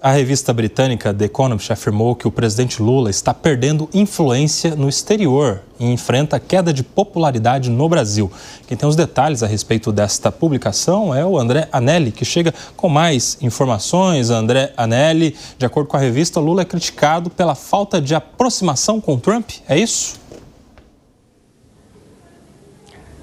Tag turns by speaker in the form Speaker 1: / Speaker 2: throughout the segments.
Speaker 1: A revista britânica The Economist afirmou que o presidente Lula está perdendo influência no exterior e enfrenta queda de popularidade no Brasil. Quem tem os detalhes a respeito desta publicação é o André Anelli, que chega com mais informações. André Anelli, de acordo com a revista, Lula é criticado pela falta de aproximação com Trump, é isso?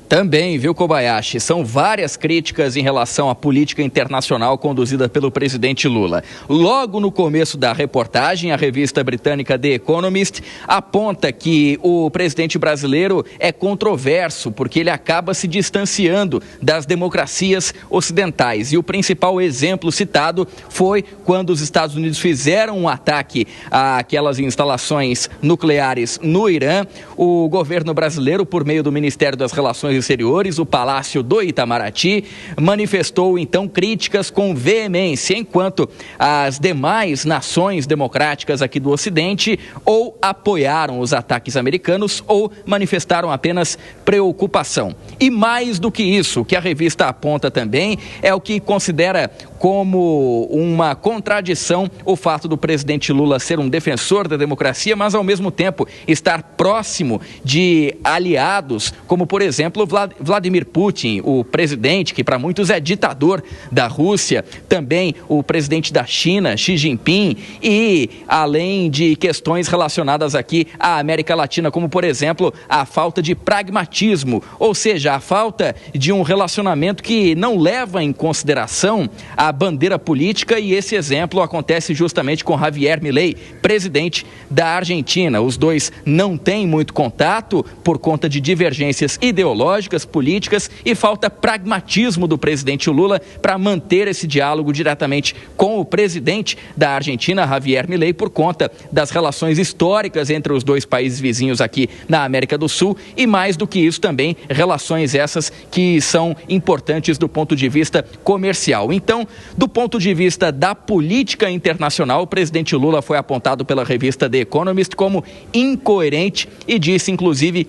Speaker 2: Também, viu, Kobayashi? São várias críticas em relação à política internacional conduzida pelo presidente Lula. Logo no começo da reportagem, a revista britânica The Economist aponta que o presidente brasileiro é controverso porque ele acaba se distanciando das democracias ocidentais. E o principal exemplo citado foi quando os Estados Unidos fizeram um ataque àquelas instalações nucleares no Irã. O governo brasileiro, por meio do Ministério das Relações Exteriores, o Palácio do Itamaraty, manifestou então críticas com veemência, enquanto as demais nações democráticas aqui do Ocidente ou apoiaram os ataques americanos ou manifestaram apenas preocupação. E mais do que isso, o que a revista aponta também é o que considera como uma contradição o fato do presidente Lula ser um defensor da democracia, mas ao mesmo tempo estar próximo de aliados, como por exemplo Vladimir Putin, o presidente que para muitos é ditador da Rússia, também o presidente da China, Xi Jinping, e além de questões relacionadas aqui à América Latina, como por exemplo a falta de pragmatismo, ou seja, a falta de um relacionamento que não leva em consideração a bandeira política, e esse exemplo acontece justamente com Javier Milei, presidente da Argentina. Os dois não têm muito contato por conta de divergências ideológicas, políticas, e falta pragmatismo do presidente Lula para manter esse diálogo diretamente com o presidente da Argentina, Javier Milei, por conta das relações históricas entre os dois países vizinhos aqui na América do Sul, e mais do que isso também relações essas que são importantes do ponto de vista comercial. Então, do ponto de vista da política internacional, o presidente Lula foi apontado pela revista The Economist como incoerente e disse, inclusive,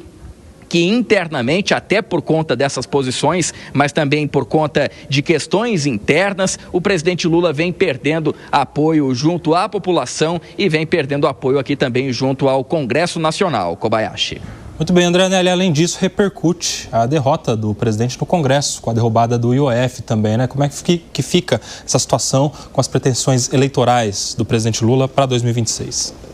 Speaker 2: que internamente, até por conta dessas posições, mas também por conta de questões internas, o presidente Lula vem perdendo apoio junto à população e vem perdendo apoio aqui também junto ao Congresso Nacional. Kobayashi.
Speaker 1: Muito bem, André Anelli, além disso, repercute a derrota do presidente no Congresso, com a derrubada do IOF também, né? Como é que fica essa situação com as pretensões eleitorais do presidente Lula para 2026?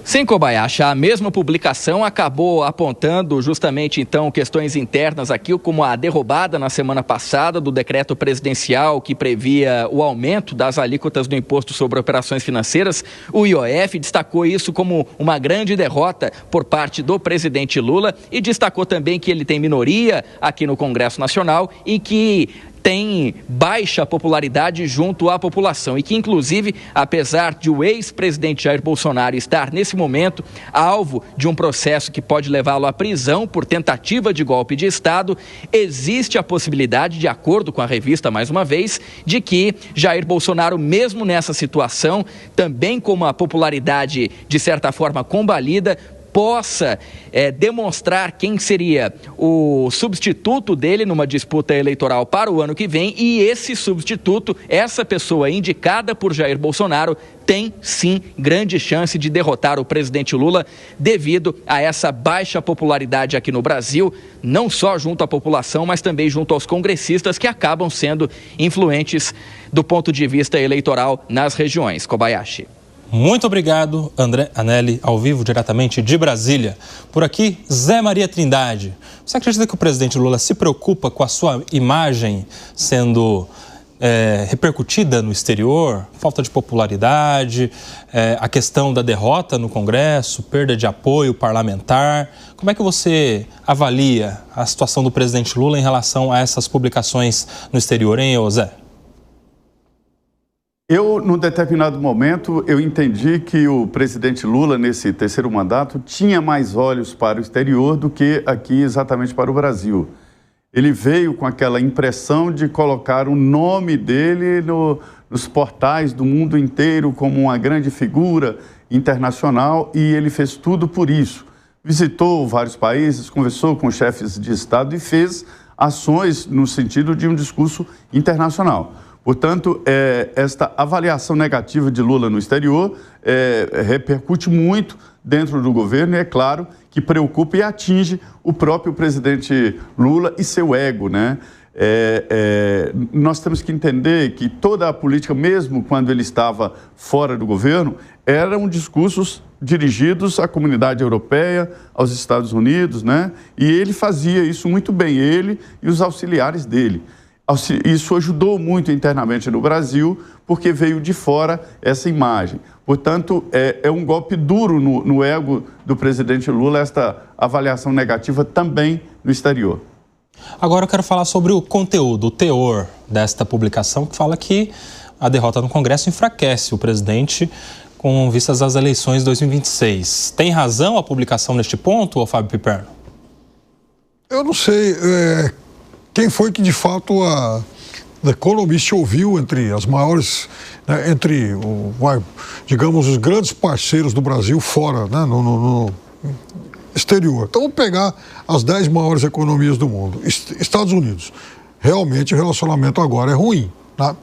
Speaker 2: Sim, Kobayashi, a mesma publicação acabou apontando justamente então questões internas aqui, como a derrubada na semana passada do decreto presidencial que previa o aumento das alíquotas do imposto sobre operações financeiras. O IOF destacou isso como uma grande derrota por parte do presidente Lula e destacou também que ele tem minoria aqui no Congresso Nacional e que tem baixa popularidade junto à população e que, inclusive, apesar de o ex-presidente Jair Bolsonaro estar, nesse momento, alvo de um processo que pode levá-lo à prisão por tentativa de golpe de Estado, existe a possibilidade, de acordo com a revista, mais uma vez, de que Jair Bolsonaro, mesmo nessa situação, também com uma popularidade, de certa forma, combalida, possa demonstrar quem seria o substituto dele numa disputa eleitoral para o ano que vem, e esse substituto, essa pessoa indicada por Jair Bolsonaro, tem sim grande chance de derrotar o presidente Lula devido a essa baixa popularidade aqui no Brasil, não só junto à população, mas também junto aos congressistas que acabam sendo influentes do ponto de vista eleitoral nas regiões. Kobayashi.
Speaker 1: Muito obrigado, André Anelli, ao vivo, diretamente de Brasília. Por aqui, Zé Maria Trindade. Você acredita que o presidente Lula se preocupa com a sua imagem sendo repercutida no exterior? Falta de popularidade, a questão da derrota no Congresso, perda de apoio parlamentar. Como é que você avalia a situação do presidente Lula em relação a essas publicações no exterior, hein, Zé?
Speaker 3: Num determinado momento, eu entendi que o presidente Lula, nesse terceiro mandato, tinha mais olhos para o exterior do que aqui exatamente para o Brasil. Ele veio com aquela impressão de colocar o nome dele nos portais do mundo inteiro como uma grande figura internacional, e ele fez tudo por isso. Visitou vários países, conversou com chefes de Estado e fez ações no sentido de um discurso internacional. Portanto, esta avaliação negativa de Lula no exterior repercute muito dentro do governo e, é claro, que preocupa e atinge o próprio presidente Lula e seu ego, né? Nós temos que entender que toda a política, mesmo quando ele estava fora do governo, eram discursos dirigidos à comunidade europeia, aos Estados Unidos, né? E ele fazia isso muito bem, ele e os auxiliares dele. Isso ajudou muito internamente no Brasil, porque veio de fora essa imagem. Portanto, é um golpe duro no ego do presidente Lula, esta avaliação negativa também no exterior.
Speaker 1: Agora eu quero falar sobre o conteúdo, o teor desta publicação, que fala que a derrota no Congresso enfraquece o presidente com vistas às eleições de 2026. Tem razão a publicação neste ponto, Fábio Piperno?
Speaker 4: Eu não sei quem foi que de fato a The Economist ouviu entre as maiores, né, digamos, os grandes parceiros do Brasil fora, né, no exterior. Então, vamos pegar as 10 maiores economias do mundo. Estados Unidos, realmente o relacionamento agora é ruim. Tá?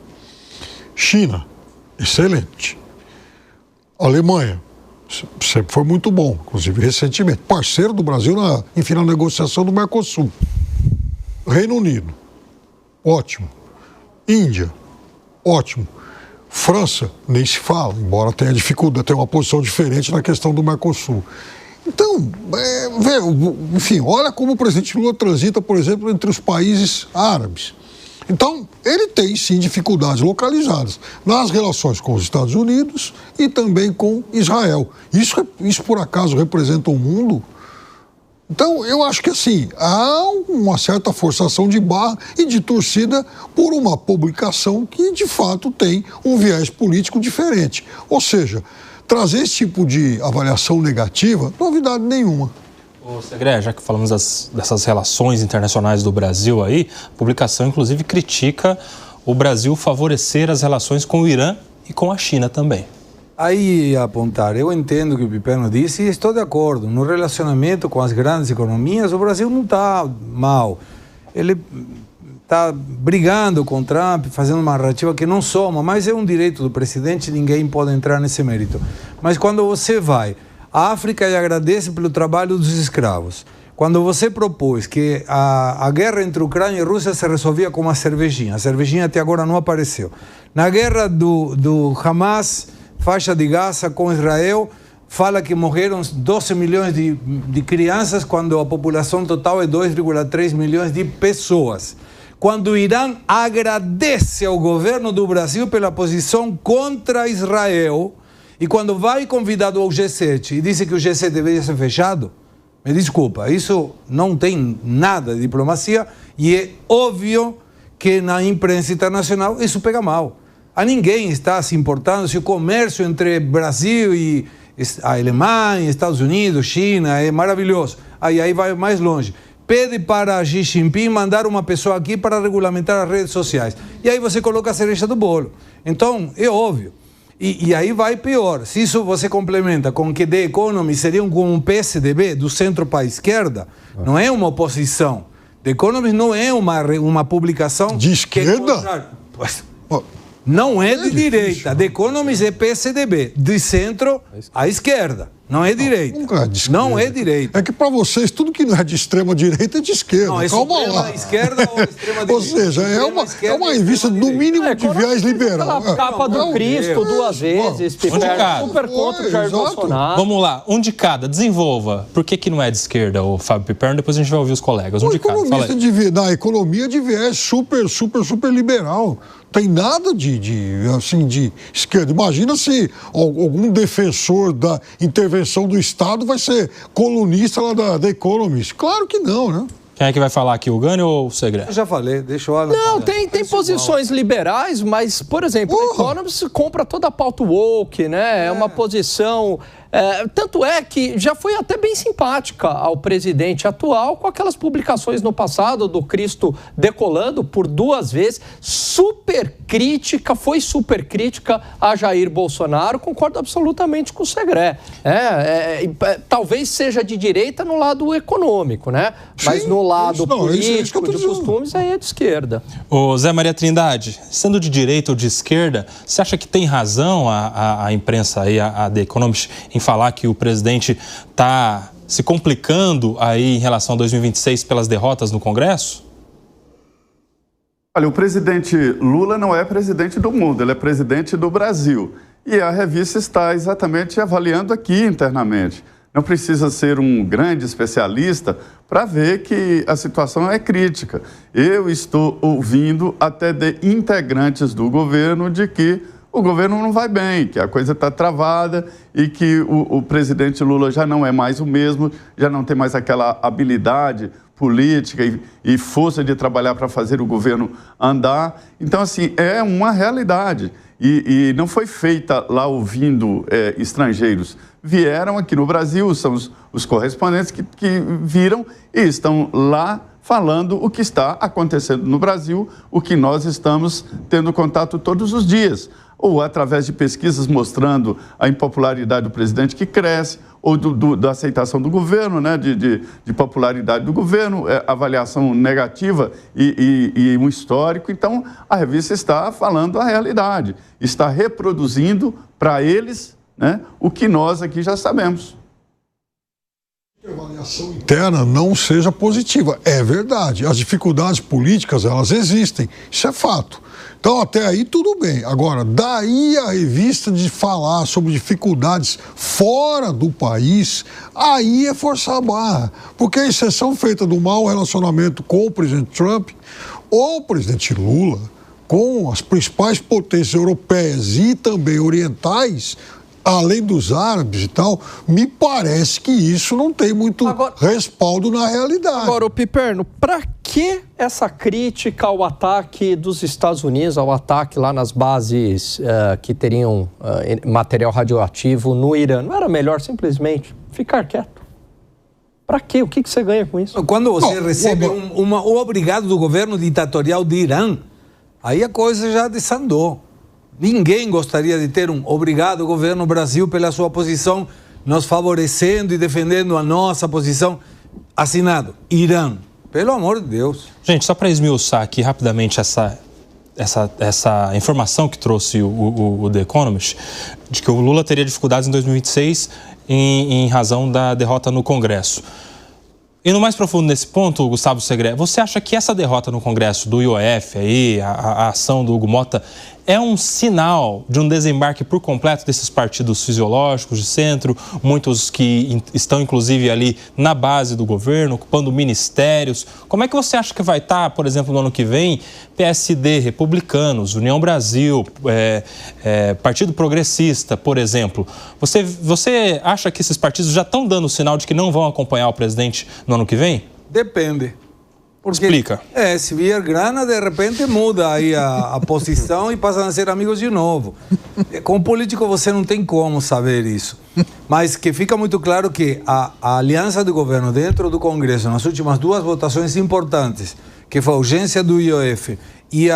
Speaker 4: China, excelente. Alemanha, sempre foi muito bom, inclusive recentemente. Parceiro do Brasil na negociação do Mercosul. Reino Unido, ótimo. Índia, ótimo. França, nem se fala, embora tenha dificuldade, tenha uma posição diferente na questão do Mercosul. Então, enfim, olha como o presidente Lula transita, por exemplo, entre os países árabes. Então, ele tem, sim, dificuldades localizadas nas relações com os Estados Unidos e também com Israel. Isso por acaso, representa o mundo? Então, eu acho que, assim, há uma certa forçação de barra e de torcida por uma publicação que, de fato, tem um viés político diferente. Ou seja, trazer esse tipo de avaliação negativa, novidade nenhuma.
Speaker 1: Ô, Segré, já que falamos dessas relações internacionais do Brasil aí, a publicação, inclusive, critica o Brasil favorecer as relações com o Irã e com a China também.
Speaker 5: Aí apontar, eu entendo o que o Piperno disse e estou de acordo. No relacionamento com as grandes economias, o Brasil não está mal. Ele está brigando com Trump, fazendo uma narrativa que não soma, mas é um direito do presidente, ninguém pode entrar nesse mérito. Mas quando você vai, a África lhe agradece pelo trabalho dos escravos. Quando você propôs que a guerra entre Ucrânia e Rússia se resolvia com uma cervejinha, a cervejinha até agora não apareceu. Na guerra do Hamas, faixa de Gaza com Israel, fala que morreram 12 milhões de crianças, quando a população total é 2,3 milhões de pessoas. Quando o Irã agradece ao governo do Brasil pela posição contra Israel, e quando vai convidado ao G7 e diz que o G7 deveria ser fechado, me desculpa, isso não tem nada de diplomacia e é óbvio que na imprensa internacional isso pega mal. A ninguém está se importando se o comércio entre Brasil e a Alemanha, Estados Unidos, China é maravilhoso. Aí vai mais longe. Pede para Xi Jinping mandar uma pessoa aqui para regulamentar as redes sociais. E aí você coloca a cereja do bolo. Então, é óbvio. E aí vai pior. Se isso você complementa com que The Economist seria como um PSDB, do centro para a esquerda, não é uma oposição. The Economist não é uma publicação...
Speaker 4: De esquerda?
Speaker 5: Não é de direita. The Economist é PSDB, de centro à esquerda. Não é direita. Não é direita.
Speaker 4: É que para vocês, tudo que não é de extrema direita é de esquerda.
Speaker 5: Não, é extrema esquerda ou extrema direita.
Speaker 4: Ou seja, é uma revista do mínimo de viés liberal.
Speaker 6: A capa do Cristo duas vezes, super contra o Jair Bolsonaro.
Speaker 1: Vamos lá, um de cada, desenvolva. Por que não é de esquerda, o Fábio Piperno? Depois a gente vai ouvir os colegas. Um de cada, fala aí.
Speaker 4: Na economia de viés super liberal. Tem nada de esquerda. Imagina se algum defensor da intervenção do Estado vai ser colunista lá da Economist. Claro que não, né?
Speaker 1: Quem é que vai falar aqui, o Gani ou o Segré?
Speaker 5: Eu já falei, deixa eu...
Speaker 6: Não, tem posições liberais, mas, por exemplo, o Economist compra toda a pauta woke, né? É uma posição Tanto é que já foi até bem simpática ao presidente atual com aquelas publicações no passado do Cristo decolando por 2 vezes, foi super crítica a Jair Bolsonaro, concordo absolutamente com o Segré. Talvez seja de direita no lado econômico, né? Mas
Speaker 4: Sim,
Speaker 6: no lado político,
Speaker 4: de
Speaker 6: costumes, aí é de esquerda.
Speaker 1: Ô Zé Maria Trindade, sendo de direita ou de esquerda, você acha que tem razão a imprensa aí, a The Economist, em falar que o presidente está se complicando aí em relação a 2026 pelas derrotas no Congresso?
Speaker 3: Olha, o presidente Lula não é presidente do mundo, ele é presidente do Brasil. E a revista está exatamente avaliando aqui internamente. Não precisa ser um grande especialista para ver que a situação é crítica. Eu estou ouvindo até de integrantes do governo de que o governo não vai bem, que a coisa está travada e que o presidente Lula já não é mais o mesmo, já não tem mais aquela habilidade política e força de trabalhar para fazer o governo andar. Então, assim, é uma realidade. E não foi feita lá ouvindo estrangeiros. Vieram aqui no Brasil, são os correspondentes que viram e estão lá falando o que está acontecendo no Brasil, o que nós estamos tendo contato todos os dias. Ou através de pesquisas mostrando a impopularidade do presidente que cresce, ou da aceitação do governo, né, de popularidade do governo, avaliação negativa e um histórico. Então, a revista está falando a realidade, está reproduzindo para eles, né, o que nós aqui já sabemos.
Speaker 4: Que a avaliação interna não seja positiva. É verdade, as dificuldades políticas, elas existem, isso é fato. Então, até aí, tudo bem. Agora, daí a revista de falar sobre dificuldades fora do país, aí é forçar a barra. Porque a exceção feita do mau relacionamento com o presidente Trump ou o presidente Lula, com as principais potências europeias e também orientais, além dos árabes e tal, me parece que isso não tem muito respaldo na realidade.
Speaker 6: Agora, o Piperno, para que essa crítica ao ataque dos Estados Unidos, ao ataque lá nas bases que teriam material radioativo no Irã? Não era melhor simplesmente ficar quieto? Para quê? O que você ganha com isso?
Speaker 5: Quando você recebe um obrigado do governo ditatorial do Irã, aí a coisa já desandou. Ninguém gostaria de ter um obrigado governo Brasil pela sua posição, nos favorecendo e defendendo a nossa posição. Assinado, Irã. Pelo amor de Deus.
Speaker 1: Gente, só para esmiuçar aqui rapidamente essa informação que trouxe o The Economist, de que o Lula teria dificuldades em 2026 em razão da derrota no Congresso. Indo mais profundo nesse ponto, Gustavo Segré, você acha que essa derrota no Congresso do IOF, aí, a ação do Hugo Mota, é um sinal de um desembarque por completo desses partidos fisiológicos de centro, muitos que estão inclusive ali na base do governo, ocupando ministérios? Como é que você acha que vai estar, por exemplo, no ano que vem, PSD, Republicanos, União Brasil, Partido Progressista, por exemplo? Você acha que esses partidos já estão dando sinal de que não vão acompanhar o presidente no ano que vem?
Speaker 5: Depende. Porque,
Speaker 1: explica.
Speaker 5: Se vier grana, de repente muda aí a posição e passam a ser amigos de novo. Com político você não tem como saber isso. Mas que fica muito claro que a aliança do governo dentro do Congresso, nas últimas 2 votações importantes, que foi a urgência do IOF e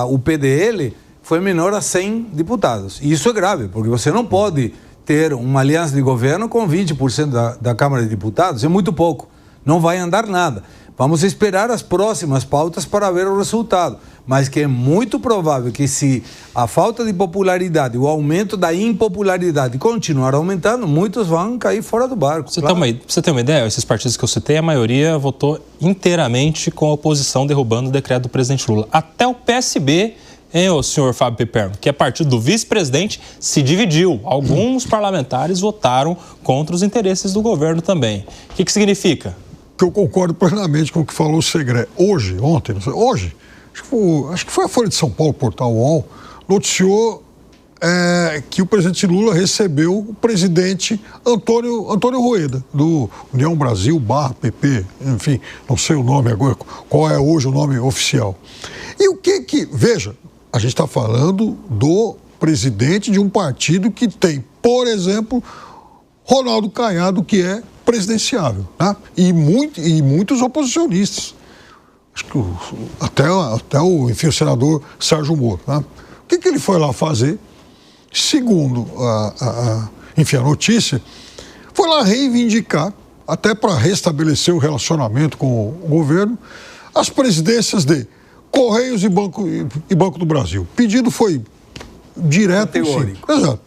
Speaker 5: o PDL, foi menor a 100 deputados. E isso é grave, porque você não pode ter uma aliança de governo com 20% da Câmara de Deputados. É muito pouco. Não vai andar nada. Vamos esperar as próximas pautas para ver o resultado. Mas que é muito provável que se a falta de popularidade, o aumento da impopularidade continuar aumentando, muitos vão cair fora do barco.
Speaker 1: Você tem uma ideia? Esses partidos que eu citei, a maioria votou inteiramente com a oposição derrubando o decreto do presidente Lula. Até o PSB, o senhor Fábio Piperno, que é partido do vice-presidente, se dividiu. Alguns parlamentares votaram contra os interesses do governo também. O que significa?
Speaker 4: Que eu concordo plenamente com o que falou o Segré. Ontem, acho que foi a Folha de São Paulo, Portal UOL, noticiou que o presidente Lula recebeu o presidente Antônio Rueda, do União Brasil /PP, enfim, não sei o nome agora, qual é hoje o nome oficial. E veja, a gente está falando do presidente de um partido que tem, por exemplo, Ronaldo Caiado, que é presidenciável, né? E muitos oposicionistas. Acho que até o senador Sérgio Moro. Né? O que ele foi lá fazer? Segundo a notícia, foi lá reivindicar, até para restabelecer o relacionamento com o governo, as presidências de Correios e Banco do Brasil. O pedido foi direto e simples. Exato.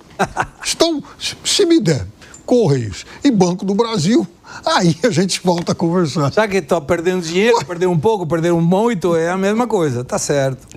Speaker 4: Então, se me der Correios e Banco do Brasil, aí a gente volta a conversar.
Speaker 5: Já que está perdendo dinheiro, perdeu um pouco, perdeu muito, é a mesma coisa, tá certo.